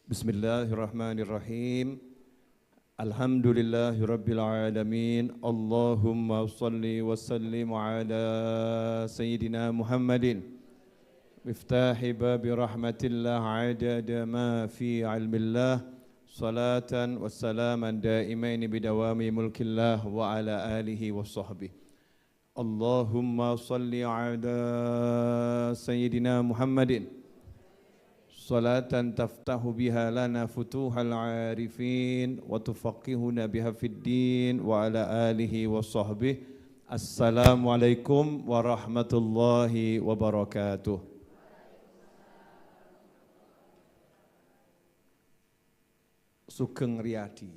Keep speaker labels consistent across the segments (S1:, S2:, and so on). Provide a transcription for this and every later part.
S1: Bismillahirrahmanirrahim. Alhamdulillahi rabbil alamin. Allahumma salli wa sallim ala Sayyidina Muhammadin miftahi babi rahmatillah adada ma fi ilmillah salatan wa salaman daimaini bidawami mulkillah wa ala alihi wa sahbihi. Allahumma salli ala Sayyidina Muhammadin salatan taftahu biha lana futuhal arifin wa tufaqihuna biha fid din wa ala alihi wa sahbihi. Assalamualaikum warahmatullahi wabarakatuh. Sugeng Riyadi.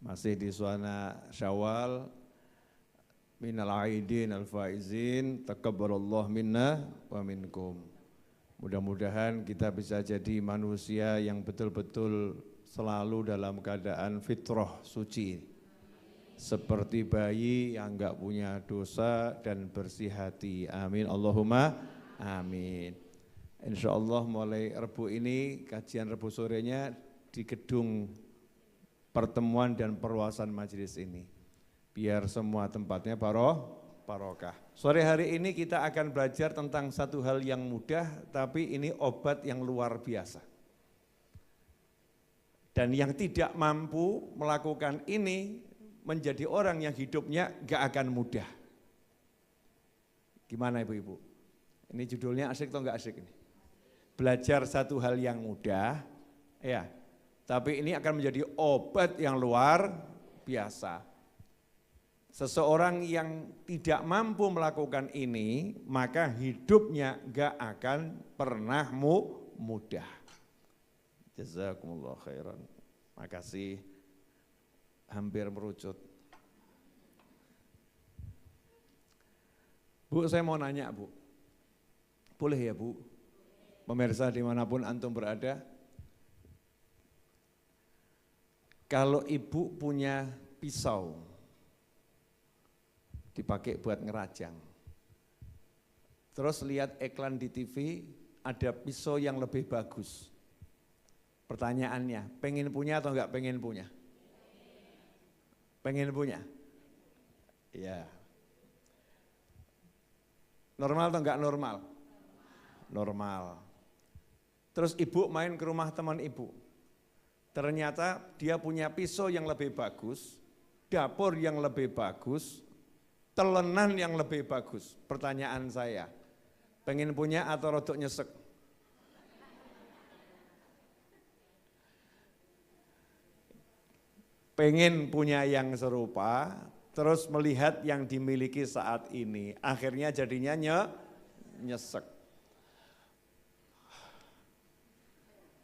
S1: Masih di suasana Syawal. Minal aidin al faizin taqabbalallahu minna wa minkum. Mudah-mudahan kita bisa jadi manusia yang betul-betul selalu dalam keadaan fitrah suci. Seperti bayi yang enggak punya dosa dan bersih hati. Amin. Allahumma amin. Insyaallah mulai Rebu ini, kajian Rebu sorenya di gedung pertemuan dan perluasan majelis ini. Biar semua tempatnya barokah. Sore hari ini kita akan belajar tentang satu hal yang mudah, tapi ini obat yang luar biasa. Dan yang tidak mampu melakukan ini menjadi orang yang hidupnya gak akan mudah. Gimana ibu-ibu? Ini judulnya asik atau gak asik ini? Belajar satu hal yang mudah, ya. Tapi ini akan menjadi obat yang luar biasa. Seseorang yang tidak mampu melakukan ini, maka hidupnya gak akan pernah mudah. Jazakumullah khairan. Makasih, hampir merucut. Bu, saya mau nanya Bu. Boleh ya Bu? Pemirsa dimanapun antum berada. Kalau ibu punya pisau, dipakai buat ngerajang. Terus lihat iklan di TV, ada pisau yang lebih bagus. Pertanyaannya, pengen punya atau enggak pengen punya? Pengen punya? Ya. Normal atau enggak normal? Normal. Terus ibu main ke rumah teman ibu. Ternyata dia punya pisau yang lebih bagus, dapur yang lebih bagus, telenan yang lebih bagus. Pertanyaan saya, pengen punya atau rodok nyesek? Pengen punya yang serupa, terus melihat yang dimiliki saat ini, akhirnya jadinya nyesek.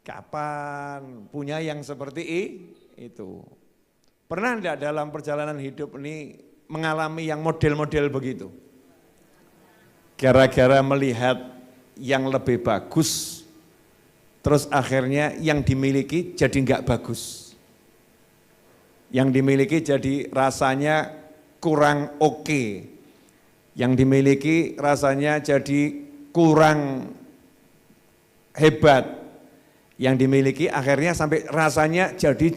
S1: Kapan punya yang seperti itu? Pernah enggak dalam perjalanan hidup ini mengalami yang model-model begitu? Gara-gara melihat yang lebih bagus, terus akhirnya yang dimiliki jadi enggak bagus. Yang dimiliki jadi rasanya kurang oke. Yang dimiliki rasanya jadi kurang hebat. Yang dimiliki akhirnya sampai rasanya jadi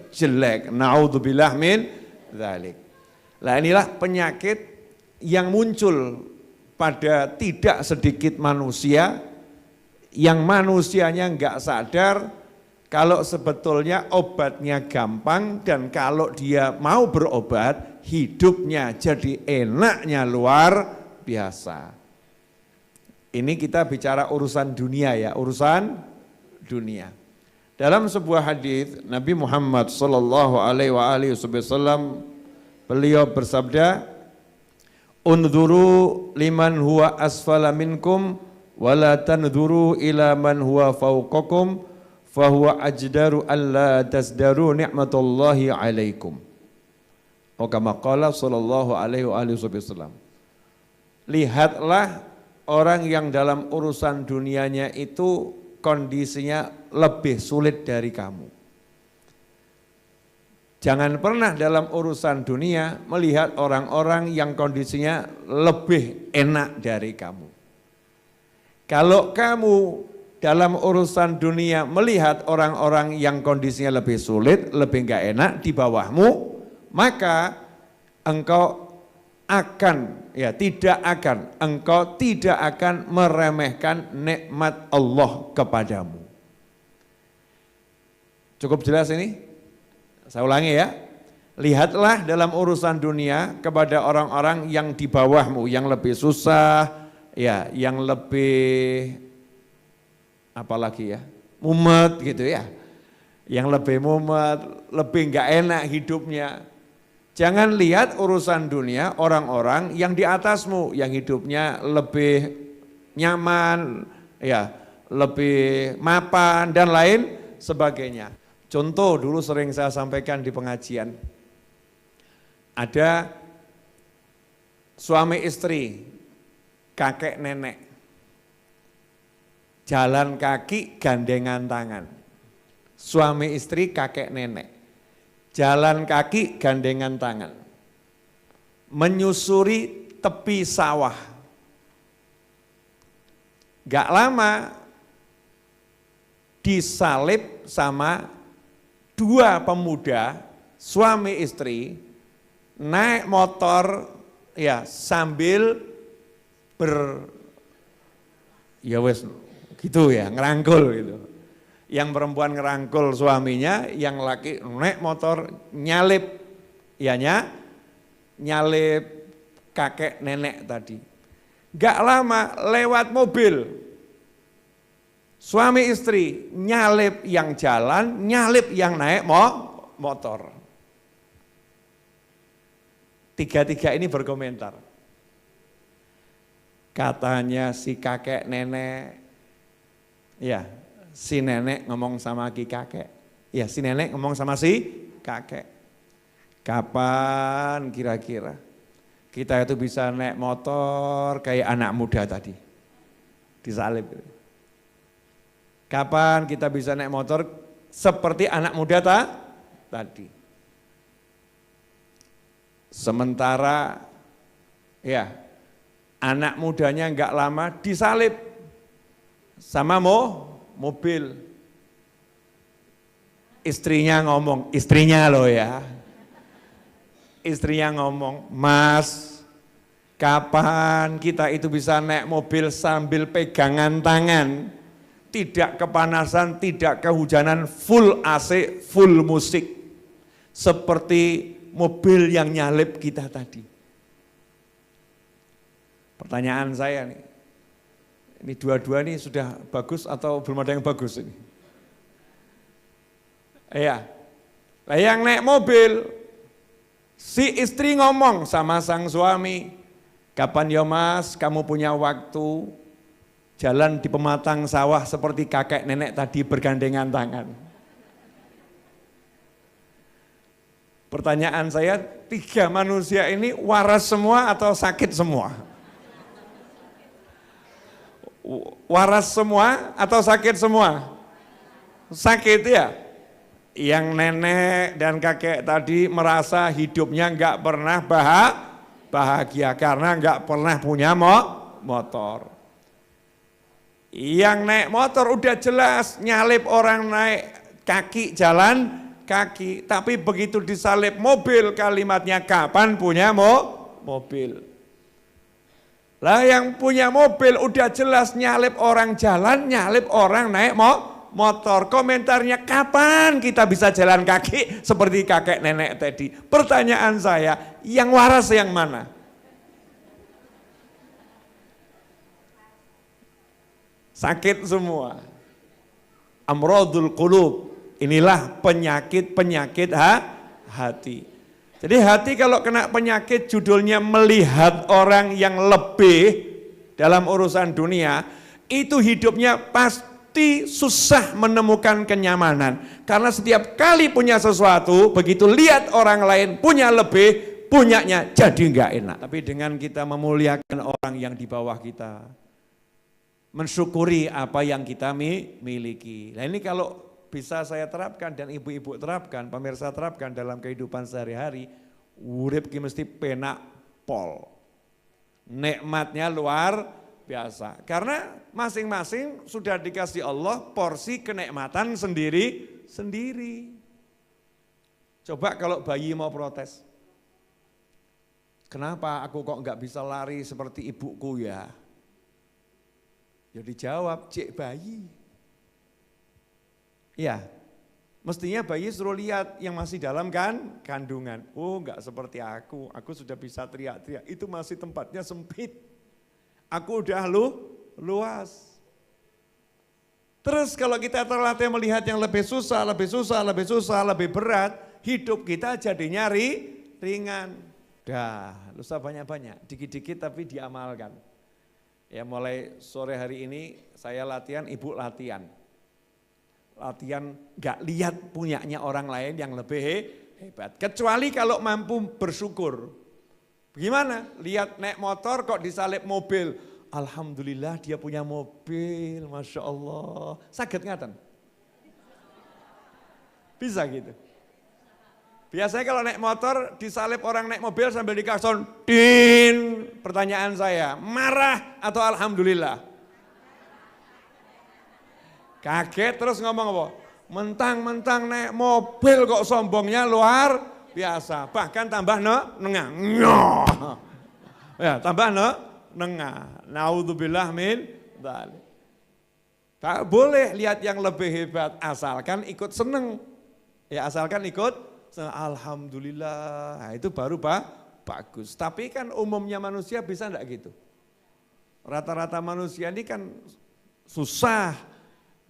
S1: jelek. Na'udzubillah min dzalik. Nah inilah penyakit yang muncul pada tidak sedikit manusia, yang manusianya enggak sadar kalau sebetulnya obatnya gampang, dan kalau dia mau berobat, hidupnya jadi enaknya luar biasa. Ini kita bicara urusan dunia ya, urusan dunia. Dalam sebuah hadis Nabi Muhammad sallallahu alaihi wasallam beliau bersabda, "Unzuru liman huwa asfala minkum wa la tanzuru ila man huwa fawqakum fa huwa ajdaru alla tasdaru ni'matallahi 'alaikum." Oh kama qala sallallahu alaihi wasallam. Lihatlah orang yang dalam urusan dunianya itu kondisinya lebih sulit dari kamu. Jangan pernah dalam urusan dunia melihat orang-orang yang kondisinya lebih enak dari kamu. Kalau kamu dalam urusan dunia melihat orang-orang yang kondisinya lebih sulit, lebih enggak enak di bawahmu, maka engkau tidak akan meremehkan nikmat Allah kepadamu. Cukup jelas ini? Saya ulangi ya. Lihatlah dalam urusan dunia kepada orang-orang yang di bawahmu, yang lebih susah, ya, yang lebih apalagi ya, mumet gitu ya. Yang lebih mumet, lebih enggak enak hidupnya. Jangan lihat urusan dunia orang-orang yang di atasmu, yang hidupnya lebih nyaman, ya, lebih mapan dan lain sebagainya. Contoh dulu sering saya sampaikan di pengajian. Ada suami istri, kakek nenek, jalan kaki gandengan tangan. Suami istri kakek nenek, jalan kaki gandengan tangan, menyusuri tepi sawah. Gak lama disalib sama dua pemuda, suami istri, naik motor ya sambil ya wes gitu ya, ngerangkul gitu. Yang perempuan ngerangkul suaminya, yang laki naik motor nyalip nyalip kakek nenek tadi. Gak lama lewat mobil. Suami istri nyalip yang jalan, nyalip yang naik motor. Tiga-tiga ini berkomentar. Katanya si kakek nenek, ya si nenek ngomong sama si kakek, ya si nenek ngomong sama si kakek. Kapan kira-kira kita itu bisa naik motor kayak anak muda tadi, disalib. Kapan kita bisa naik motor seperti anak muda tadi. Sementara ya anak mudanya enggak lama disalib sama mobil. Istrinya ngomong, istrinya loh ya. Istrinya ngomong, "Mas, kapan kita itu bisa naik mobil sambil pegangan tangan, tidak kepanasan, tidak kehujanan, full AC, full musik, seperti mobil yang nyalip kita tadi." Pertanyaan saya nih, ini dua-dua nih sudah bagus atau belum ada yang bagus ini? Iya, nah yang naik mobil, si istri ngomong sama sang suami, "Kapan ya Mas kamu punya waktu jalan di pematang sawah seperti kakek nenek tadi bergandengan tangan?" Pertanyaan saya, tiga manusia ini waras semua atau sakit semua? Waras semua atau sakit semua? Sakit ya. Yang nenek dan kakek tadi merasa hidupnya enggak pernah bahagia karena enggak pernah punya motor. Yang naik motor udah jelas nyalip orang naik kaki, jalan kaki, tapi begitu disalib mobil, kalimatnya kapan punya mobil. Lah yang punya mobil udah jelas nyalip orang jalan, nyalip orang naik motor. Komentarnya, kapan kita bisa jalan kaki seperti kakek nenek tadi? Pertanyaan saya, yang waras yang mana? Sakit semua. Amradul qulub. Inilah penyakit-penyakit hati. Jadi hati kalau kena penyakit judulnya melihat orang yang lebih dalam urusan dunia, itu hidupnya pasti susah menemukan kenyamanan. Karena setiap kali punya sesuatu, begitu lihat orang lain punya lebih, punyanya jadi enggak enak. Tapi dengan kita memuliakan orang yang di bawah kita, mensyukuri apa yang kita miliki. Nah ini kalau bisa saya terapkan dan ibu-ibu terapkan, pemirsa terapkan dalam kehidupan sehari-hari, urip ki mesti penak pol. Nikmatnya luar biasa. Karena masing-masing sudah dikasih Allah porsi kenikmatan sendiri. Coba kalau bayi mau protes. Kenapa aku kok enggak bisa lari seperti ibuku ya? Ya dijawab, cek bayi. Ya, mestinya bayi suruh lihat yang masih dalam kandungan. Oh enggak seperti aku sudah bisa teriak-teriak, itu masih tempatnya sempit. Aku udah luas. Terus kalau kita terlatih melihat yang lebih susah, lebih berat, hidup kita jadinya ringan. Dah, lusa banyak-banyak, dikit-dikit tapi diamalkan. Ya mulai sore hari ini saya latihan, ibu latihan. Latihan gak lihat punyanya orang lain yang lebih hebat. Kecuali kalau mampu bersyukur. Gimana? Lihat naik motor kok disalip mobil. Alhamdulillah dia punya mobil, Masya Allah. Sakit ngaten? Bisa gitu. Biasanya kalau naik motor disalip orang naik mobil sambil diklakson, din. Pertanyaan saya, marah atau alhamdulillah? Kaget terus ngomong apa? Mentang-mentang naik mobil kok sombongnya luar biasa. Bahkan tambah nengah. Ya, tambah nengah. Naudzubillah min dzalik. Tak boleh lihat yang lebih hebat asalkan ikut seneng. Ya asalkan ikut alhamdulillah. Nah, itu baru bagus. Tapi kan umumnya manusia bisa enggak gitu. Rata-rata manusia ini kan susah.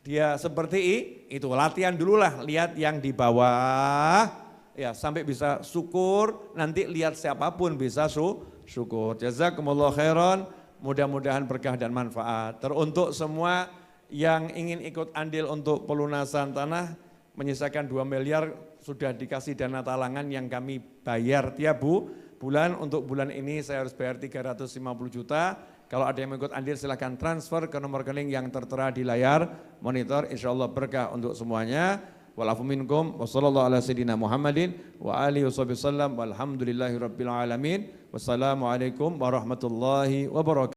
S1: Dia seperti itu, latihan dulu lah, lihat yang di bawah, ya sampai bisa syukur, nanti lihat siapapun bisa syukur. Jazakumullah khairan, mudah-mudahan berkah dan manfaat. Teruntuk semua yang ingin ikut andil untuk pelunasan tanah, menyisakan 2 miliar, sudah dikasih dana talangan yang kami bayar tiap bulan. Untuk bulan ini saya harus bayar 350 juta. Kalau ada yang mengikut andil silahkan transfer ke nomor rekening yang tertera di layar monitor. Insyaallah berkah untuk semuanya. Walafu minkum wa sallallahu ala sayyidina Muhammadin wa alihi wasallam walhamdulillahi rabbil alamin. Wassalamualaikum warahmatullahi wabarakatuh.